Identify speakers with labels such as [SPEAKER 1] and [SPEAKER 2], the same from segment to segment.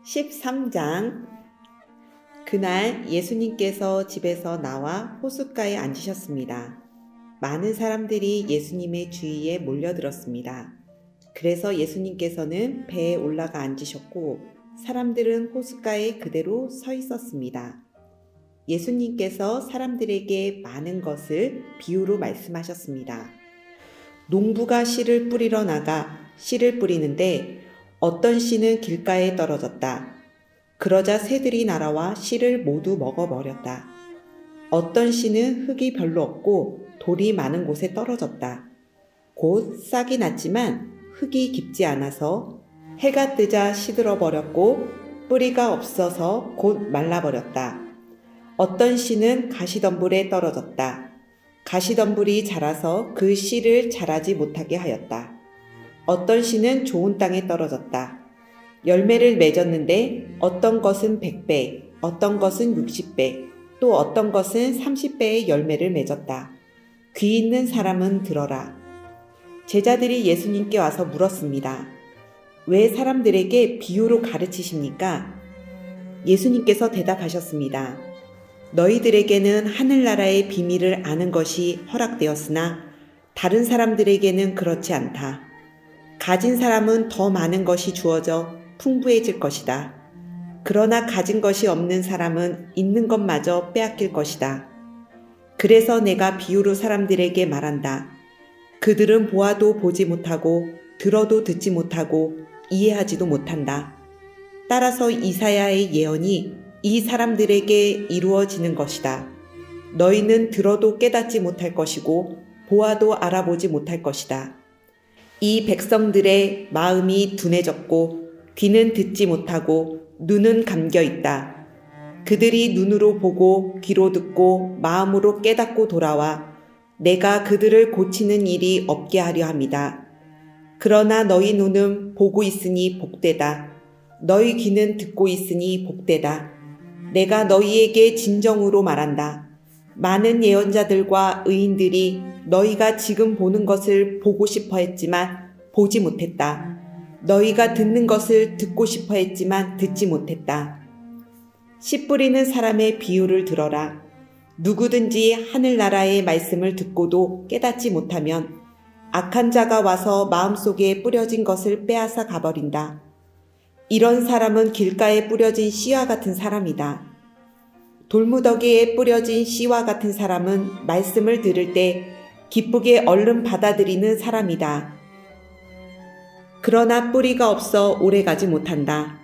[SPEAKER 1] 13장. 그날 예수님께서 집에서 나와 호숫가에 앉으셨습니다. 많은 사람들이 예수님의 주위에 몰려들었습니다. 그래서 예수님께서는 배에 올라가 앉으셨고 사람들은 호숫가에 그대로 서 있었습니다. 예수님께서 사람들에게 많은 것을 비유로 말씀하셨습니다. 농부가 씨를 뿌리러 나가 씨를 뿌리는데 어떤 씨는 길가에 떨어졌다. 그러자 새들이 날아와 씨를 모두 먹어버렸다. 어떤 씨는 흙이 별로 없고 돌이 많은 곳에 떨어졌다. 곧 싹이 났지만 흙이 깊지 않아서 해가 뜨자 시들어 버렸고 뿌리가 없어서 곧 말라버렸다. 어떤 씨는 가시덤불에 떨어졌다. 가시덤불이 자라서 그 씨를 자라지 못하게 하였다. 어떤 씨는 좋은 땅에 떨어졌다. 열매를 맺었는데 어떤 것은 100배, 어떤 것은 60배, 또 어떤 것은 30배의 열매를 맺었다. 귀 있는 사람은 들어라. 제자들이 예수님께 와서 물었습니다. 왜 사람들에게 비유로 가르치십니까? 예수님께서 대답하셨습니다. 너희들에게는 하늘나라의 비밀을 아는 것이 허락되었으나 다른 사람들에게는 그렇지 않다. 가진 사람은 더 많은 것이 주어져 풍부해질 것이다. 그러나 가진 것이 없는 사람은 있는 것마저 빼앗길 것이다. 그래서 내가 비유로 사람들에게 말한다. 그들은 보아도 보지 못하고 들어도 듣지 못하고 이해하지도 못한다. 따라서 이사야의 예언이 이 사람들에게 이루어지는 것이다. 너희는 들어도 깨닫지 못할 것이고 보아도 알아보지 못할 것이다. 이 백성들의 마음이 둔해졌고 귀는 듣지 못하고 눈은 감겨 있다. 그들이 눈으로 보고 귀로 듣고 마음으로 깨닫고 돌아와 내가 그들을 고치는 일이 없게 하려 함이다. 그러나 너희 눈은 보고 있으니 복되다. 너희 귀는 듣고 있으니 복되다. 내가 너희에게 진정으로 말한다. 많은 예언자들과 의인들이 너희가 지금 보는 것을 보고 싶어 했지만 보지 못했다. 너희가 듣는 것을 듣고 싶어 했지만 듣지 못했다. 씨 뿌리는 사람의 비유를 들어라. 누구든지 하늘나라의 말씀을 듣고도 깨닫지 못하면 악한 자가 와서 마음속에 뿌려진 것을 빼앗아 가버린다. 이런 사람은 길가에 뿌려진 씨와 같은 사람이다. 돌무더기에 뿌려진 씨와 같은 사람은 말씀을 들을 때 기쁘게 얼른 받아들이는 사람이다. 그러나 뿌리가 없어 오래가지 못한다.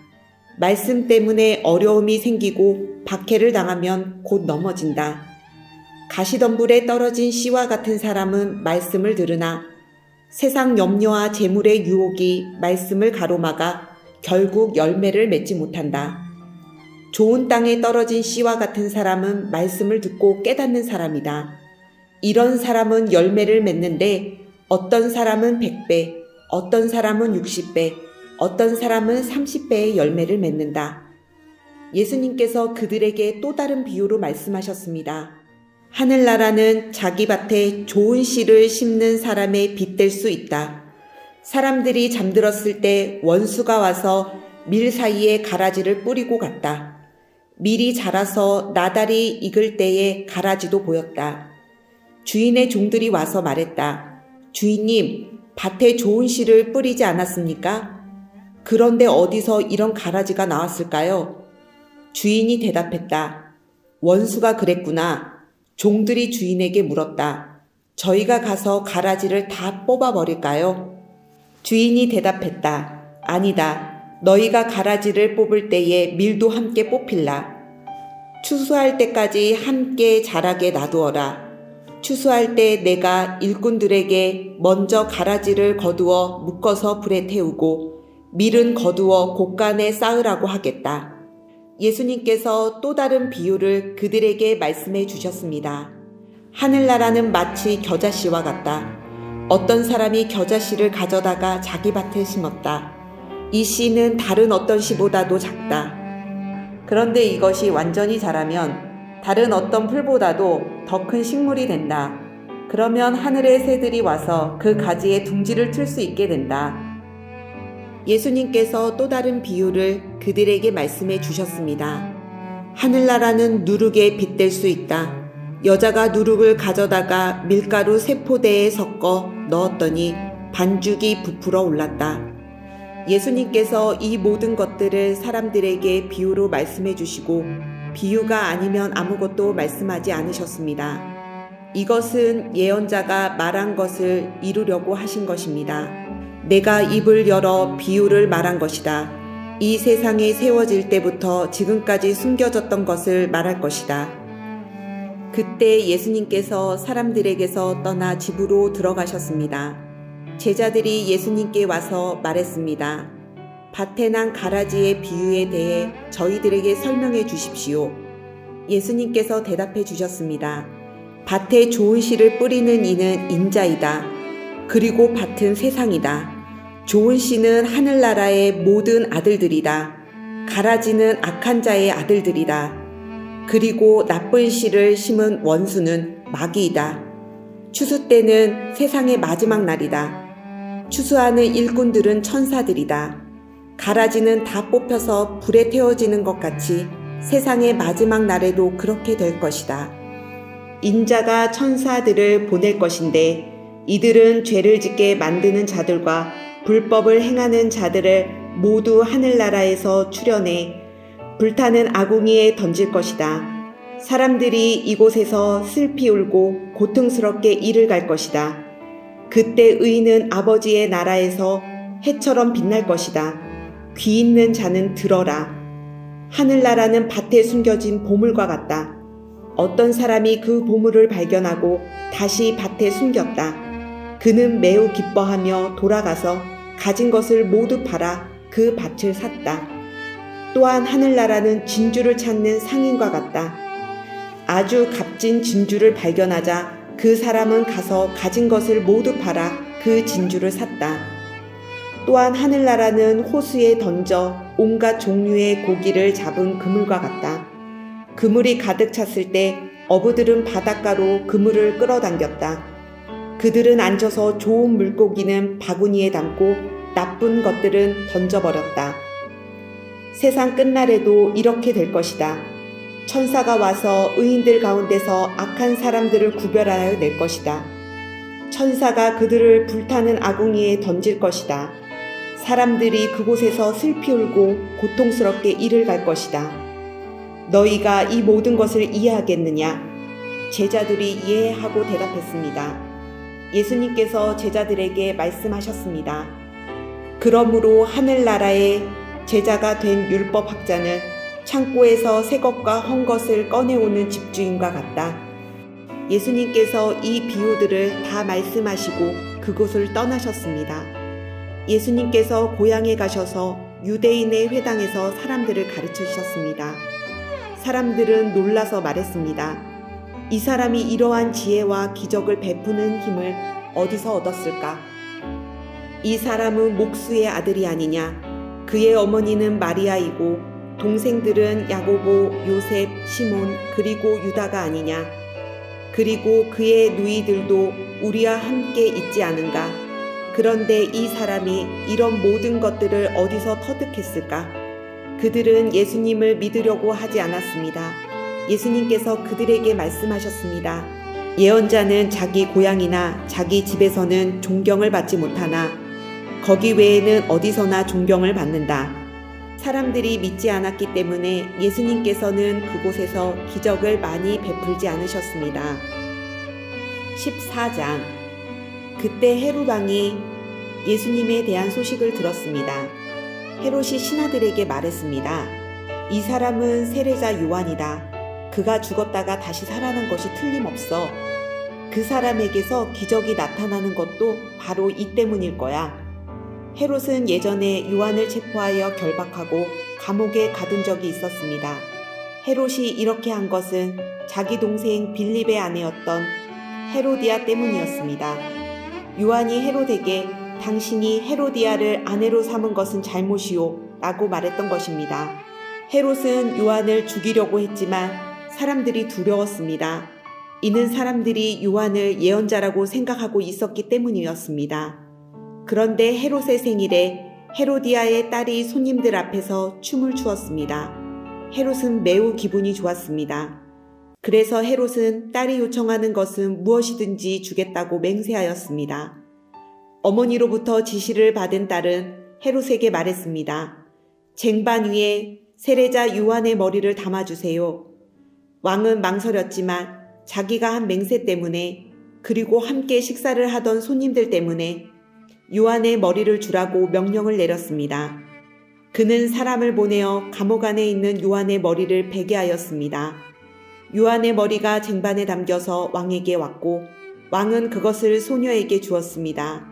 [SPEAKER 1] 말씀 때문에 어려움이 생기고 박해를 당하면 곧 넘어진다. 가시덤불에 떨어진 씨와 같은 사람은 말씀을 들으나 세상 염려와 재물의 유혹이 말씀을 가로막아 결국 열매를 맺지 못한다. 좋은 땅에 떨어진 씨와 같은 사람은 말씀을 듣고 깨닫는 사람이다. 이런 사람은 열매를 맺는데 어떤 사람은 100배, 어떤 사람은 60배, 어떤 사람은 30배의 열매를 맺는다. 예수님께서 그들에게 또 다른 비유로 말씀하셨습니다. 하늘나라는 자기 밭에 좋은 씨를 심는 사람의 빗될 수 있다. 사람들이 잠들었을 때 원수가 와서 밀 사이에 가라지를 뿌리고 갔다. 밀이 자라서 나달이 익을 때에 가라지도 보였다. 주인의 종들이 와서 말했다. 주인님, 밭에 좋은 씨를 뿌리지 않았습니까? 그런데 어디서 이런 가라지가 나왔을까요? 주인이 대답했다. 원수가 그랬구나. 종들이 주인에게 물었다. 저희가 가서 가라지를 다 뽑아버릴까요? 주인이 대답했다. 아니다. 너희가 가라지를 뽑을 때에 밀도 함께 뽑힐라. 추수할 때까지 함께 자라게 놔두어라. 추수할 때 내가 일꾼들에게 먼저 가라지를 거두어 묶어서 불에 태우고 밀은 거두어 곳간에 쌓으라고 하겠다. 예수님께서 또 다른 비유를 그들에게 말씀해 주셨습니다. 하늘나라는 마치 겨자씨와 같다. 어떤 사람이 겨자씨를 가져다가 자기 밭에 심었다. 이 씨는 다른 어떤 씨보다도 작다. 그런데 이것이 완전히 자라면 다른 어떤 풀보다도 더 큰 식물이 된다. 그러면 하늘의 새들이 와서 그 가지에 둥지를 틀 수 있게 된다. 예수님께서 또 다른 비유를 그들에게 말씀해 주셨습니다. 하늘나라는 누룩에 빗댈 수 있다. 여자가 누룩을 가져다가 밀가루 3포대에 섞어 넣었더니 반죽이 부풀어 올랐다. 예수님께서 이 모든 것들을 사람들에게 비유로 말씀해 주시고 비유가 아니면 아무것도 말씀하지 않으셨습니다. 이것은 예언자가 말한 것을 이루려고 하신 것입니다. 내가 입을 열어 비유를 말한 것이다. 이 세상에 세워질 때부터 지금까지 숨겨졌던 것을 말할 것이다. 그때 예수님께서 사람들에게서 떠나 집으로 들어가셨습니다. 제자들이 예수님께 와서 말했습니다. 밭에 난 가라지의 비유에 대해 저희들에게 설명해 주십시오. 예수님께서 대답해 주셨습니다. 밭에 좋은 씨를 뿌리는 이는 인자이다. 그리고 밭은 세상이다. 좋은 씨는 하늘나라의 모든 아들들이다. 가라지는 악한 자의 아들들이다. 그리고 나쁜 씨를 심은 원수는 마귀이다. 추수 때는 세상의 마지막 날이다. 추수하는 일꾼들은 천사들이다. 가라지는 다 뽑혀서 불에 태워지는 것 같이 세상의 마지막 날에도 그렇게 될 것이다. 인자가 천사들을 보낼 것인데 이들은 죄를 짓게 만드는 자들과 불법을 행하는 자들을 모두 하늘나라에서 추려내 불타는 아궁이에 던질 것이다. 사람들이 이곳에서 슬피 울고 고통스럽게 이를 갈 것이다. 그때 의인은 아버지의 나라에서 해처럼 빛날 것이다. 귀 있는 자는 들어라. 하늘나라는 밭에 숨겨진 보물과 같다. 어떤 사람이 그 보물을 발견하고 다시 밭에 숨겼다. 그는 매우 기뻐하며 돌아가서 가진 것을 모두 팔아 그 밭을 샀다. 또한 하늘나라는 진주를 찾는 상인과 같다. 아주 값진 진주를 발견하자 그 사람은 가서 가진 것을 모두 팔아 그 진주를 샀다. 또한 하늘나라는 호수에 던져 온갖 종류의 고기를 잡은 그물과 같다. 그물이 가득 찼을 때 어부들은 바닷가로 그물을 끌어당겼다. 그들은 앉아서 좋은 물고기는 바구니에 담고 나쁜 것들은 던져버렸다. 세상 끝날에도 이렇게 될 것이다. 천사가 와서 의인들 가운데서 악한 사람들을 구별하여 낼 것이다. 천사가 그들을 불타는 아궁이에 던질 것이다. 사람들이 그곳에서 슬피 울고 고통스럽게 이를 갈 것이다. 너희가 이 모든 것을 이해하겠느냐? 제자들이 이해하고 대답했습니다. 예수님께서 제자들에게 말씀하셨습니다. 그러므로 하늘나라의 제자가 된 율법학자는 창고에서 새 것과 헝 것을 꺼내오는 집주인과 같다. 예수님께서 이 비유들을 다 말씀하시고 그곳을 떠나셨습니다. 예수님께서 고향에 가셔서 유대인의 회당에서 사람들을 가르치셨습니다. 사람들은 놀라서 말했습니다. 이 사람이 이러한 지혜와 기적을 베푸는 힘을 어디서 얻었을까? 이 사람은 목수의 아들이 아니냐? 그의 어머니는 마리아이고 동생들은 야고보, 요셉, 시몬 그리고 유다가 아니냐? 그리고 그의 누이들도 우리와 함께 있지 않은가? 그런데 이 사람이 이런 모든 것들을 어디서 터득했을까? 그들은 예수님을 믿으려고 하지 않았습니다. 예수님께서 그들에게 말씀하셨습니다. 예언자는 자기 고향이나 자기 집에서는 존경을 받지 못하나 거기 외에는 어디서나 존경을 받는다. 사람들이 믿지 않았기 때문에 예수님께서는 그곳에서 기적을 많이 베풀지 않으셨습니다. 14장. 그때 헤롯 왕이 예수님에 대한 소식을 들었습니다. 헤롯이 신하들에게 말했습니다. 이 사람은 세례자 요한이다. 그가 죽었다가 다시 살아난 것이 틀림없어. 그 사람에게서 기적이 나타나는 것도 바로 이 때문일 거야. 헤롯은 예전에 요한을 체포하여 결박하고 감옥에 가둔 적이 있었습니다. 헤롯이 이렇게 한 것은 자기 동생 빌립의 아내였던 헤로디아 때문이었습니다. 요한이 헤롯에게 당신이 헤로디아를 아내로 삼은 것은 잘못이요 라고 말했던 것입니다. 헤롯은 요한을 죽이려고 했지만 사람들이 두려웠습니다. 이는 사람들이 요한을 예언자라고 생각하고 있었기 때문이었습니다. 그런데 헤롯의 생일에 헤로디아의 딸이 손님들 앞에서 춤을 추었습니다. 헤롯은 매우 기분이 좋았습니다. 그래서 헤롯은 딸이 요청하는 것은 무엇이든지 주겠다고 맹세하였습니다. 어머니로부터 지시를 받은 딸은 헤롯에게 말했습니다. 쟁반 위에 세례자 요한의 머리를 담아주세요. 왕은 망설였지만 자기가 한 맹세 때문에 그리고 함께 식사를 하던 손님들 때문에 요한의 머리를 주라고 명령을 내렸습니다. 그는 사람을 보내어 감옥 안에 있는 요한의 머리를 베게 하였습니다. 요한의 머리가 쟁반에 담겨서 왕에게 왔고 왕은 그것을 소녀에게 주었습니다.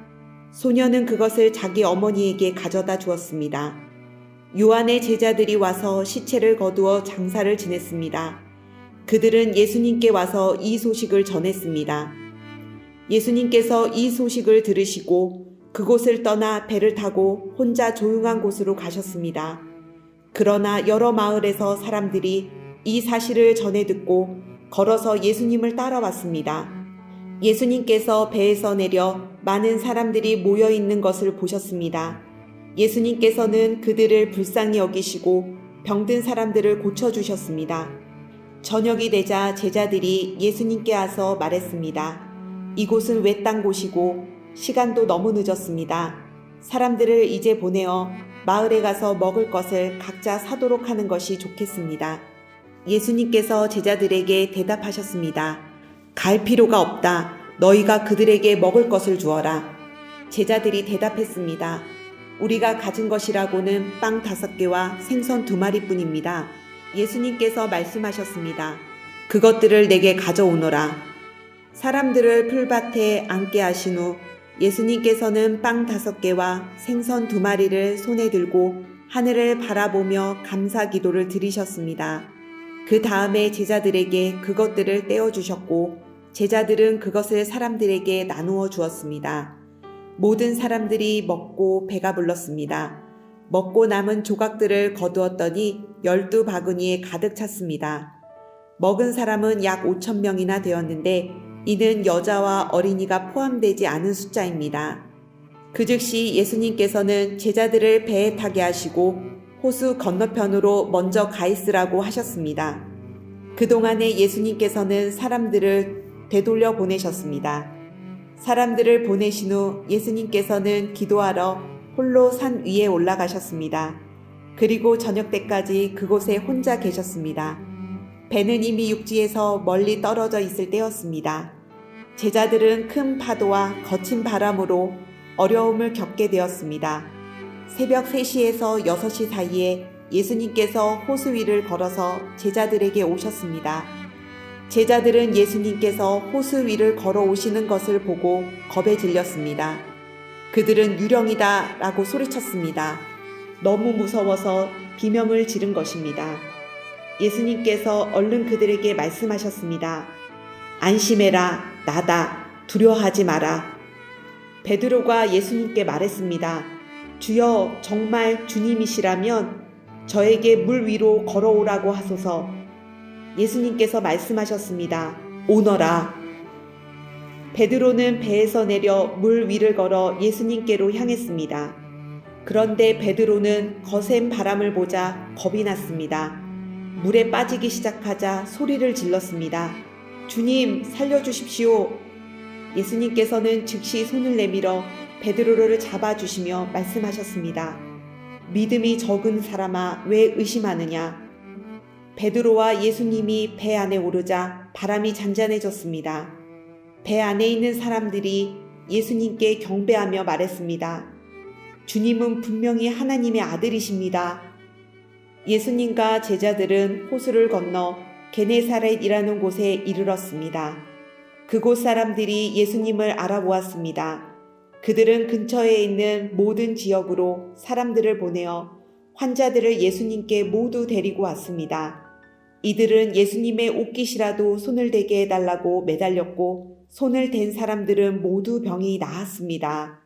[SPEAKER 1] 소녀는 그것을 자기 어머니에게 가져다 주었습니다. 요한의 제자들이 와서 시체를 거두어 장사를 지냈습니다. 그들은 예수님께 와서 이 소식을 전했습니다. 예수님께서 이 소식을 들으시고 그곳을 떠나 배를 타고 혼자 조용한 곳으로 가셨습니다. 그러나 여러 마을에서 사람들이 이 사실을 전해 듣고 걸어서 예수님을 따라왔습니다. 예수님께서 배에서 내려 많은 사람들이 모여 있는 것을 보셨습니다. 예수님께서는 그들을 불쌍히 여기시고 병든 사람들을 고쳐주셨습니다. 저녁이 되자 제자들이 예수님께 와서 말했습니다. 이곳은 외딴 곳이고 시간도 너무 늦었습니다. 사람들을 이제 보내어 마을에 가서 먹을 것을 각자 사도록 하는 것이 좋겠습니다. 예수님께서 제자들에게 대답하셨습니다. 갈 필요가 없다. 너희가 그들에게 먹을 것을 주어라. 제자들이 대답했습니다. 우리가 가진 것이라고는 빵 5개와 생선 2마리뿐입니다. 예수님께서 말씀하셨습니다. 그것들을 내게 가져오너라. 사람들을 풀밭에 앉게 하신 후 예수님께서는 빵 5개와 생선 2마리를 손에 들고 하늘을 바라보며 감사 기도를 드리셨습니다. 그 다음에 제자들에게 그것들을 떼어주셨고 제자들은 그것을 사람들에게 나누어 주었습니다. 모든 사람들이 먹고 배가 불렀습니다. 먹고 남은 조각들을 거두었더니 12바구니에 가득 찼습니다. 먹은 사람은 약 5,000명이나 되었는데 이는 여자와 어린이가 포함되지 않은 숫자입니다. 그 즉시 예수님께서는 제자들을 배에 타게 하시고 호수 건너편으로 먼저 가 있으라고 하셨습니다. 그동안에 예수님께서는 사람들을 되돌려 보내셨습니다. 사람들을 보내신 후 예수님께서는 기도하러 홀로 산 위에 올라가셨습니다. 그리고 저녁 때까지 그곳에 혼자 계셨습니다. 배는 이미 육지에서 멀리 떨어져 있을 때였습니다. 제자들은 큰 파도와 거친 바람으로 어려움을 겪게 되었습니다. 새벽 3시에서 6시 사이에 예수님께서 호수 위를 걸어서 제자들에게 오셨습니다. 제자들은 예수님께서 호수 위를 걸어오시는 것을 보고 겁에 질렸습니다. 그들은 유령이다 라고 소리쳤습니다. 너무 무서워서 비명을 지른 것입니다. 예수님께서 얼른 그들에게 말씀하셨습니다. 안심해라, 나다, 두려워하지 마라. 베드로가 예수님께 말했습니다. 주여, 정말 주님이시라면 저에게 물 위로 걸어오라고 하소서. 예수님께서 말씀하셨습니다. 오너라. 베드로는 배에서 내려 물 위를 걸어 예수님께로 향했습니다. 그런데 베드로는 거센 바람을 보자 겁이 났습니다. 물에 빠지기 시작하자 소리를 질렀습니다. 주님, 살려주십시오. 예수님께서는 즉시 손을 내밀어 베드로를 잡아주시며 말씀하셨습니다. 믿음이 적은 사람아, 왜 의심하느냐? 베드로와 예수님이 배 안에 오르자 바람이 잔잔해졌습니다. 배 안에 있는 사람들이 예수님께 경배하며 말했습니다. 주님은 분명히 하나님의 아들이십니다. 예수님과 제자들은 호수를 건너 게네사렛이라는 곳에 이르렀습니다. 그곳 사람들이 예수님을 알아보았습니다. 그들은 근처에 있는 모든 지역으로 사람들을 보내어 환자들을 예수님께 모두 데리고 왔습니다. 이들은 예수님의 옷깃이라도 손을 대게 해달라고 매달렸고 손을 댄 사람들은 모두 병이 나았습니다.